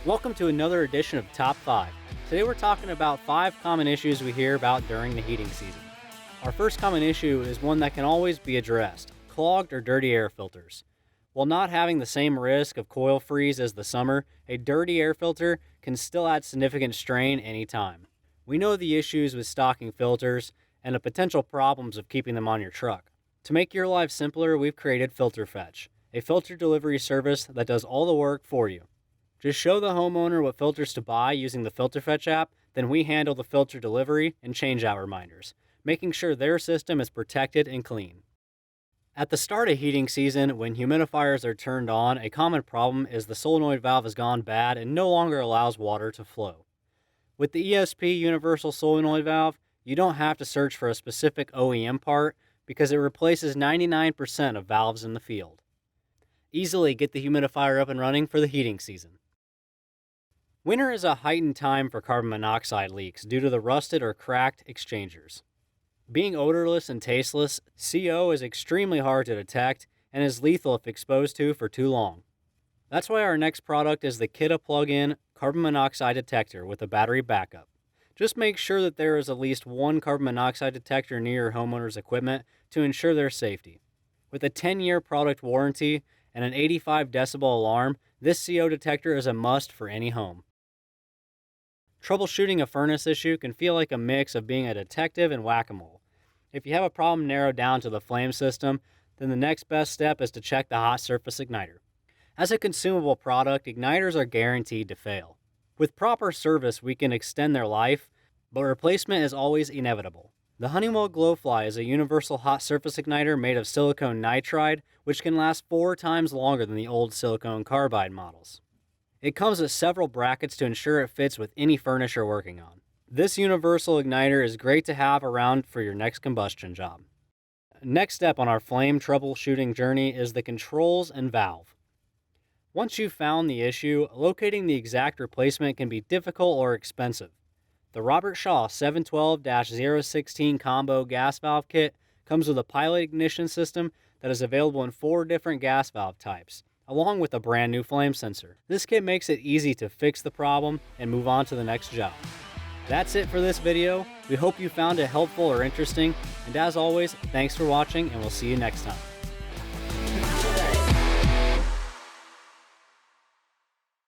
Welcome to another edition of Top 5. Today we're talking about 5 common issues we hear about during the heating season. Our first common issue is one that can always be addressed: clogged or dirty air filters. While not having the same risk of coil freeze as the summer, a dirty air filter can still add significant strain anytime. We know the issues with stocking filters and the potential problems of keeping them on your truck. To make your life simpler, we've created Filter Fetch, a filter delivery service that does all the work for you. Just show the homeowner what filters to buy using the Filter Fetch app, then we handle the filter delivery and change-out reminders, making sure their system is protected and clean. At the start of heating season, when humidifiers are turned on, a common problem is the solenoid valve has gone bad and no longer allows water to flow. With the ESP Universal Solenoid Valve, you don't have to search for a specific OEM part because it replaces 99% of valves in the field. Easily get the humidifier up and running for the heating season. Winter is a heightened time for carbon monoxide leaks due to the rusted or cracked exchangers. Being odorless and tasteless, CO is extremely hard to detect and is lethal if exposed to for too long. That's why our next product is the Kita plug-in carbon monoxide detector with a battery backup. Just make sure that there is at least one carbon monoxide detector near your homeowner's equipment to ensure their safety. With a 10-year product warranty and an 85 decibel alarm, this CO detector is a must for any home. Troubleshooting a furnace issue can feel like a mix of being a detective and whack-a-mole. If you have a problem narrowed down to the flame system, then the next best step is to check the hot surface igniter. As a consumable product, igniters are guaranteed to fail. With proper service, we can extend their life, but replacement is always inevitable. The Honeywell Glowfly is a universal hot surface igniter made of silicone nitride, which can last 4 times longer than the old silicone carbide models. It comes with several brackets to ensure it fits with any furnace you're working on. This universal igniter is great to have around for your next combustion job. Next step on our flame troubleshooting journey is the controls and valve. Once you've found the issue, locating the exact replacement can be difficult or expensive. The Robert Shaw 712-016 Combo Gas Valve Kit comes with a pilot ignition system that is available in 4 different gas valve types, along with a brand new flame sensor. This kit makes it easy to fix the problem and move on to the next job. That's it for this video. We hope you found it helpful or interesting, and as always, thanks for watching and we'll see you next time.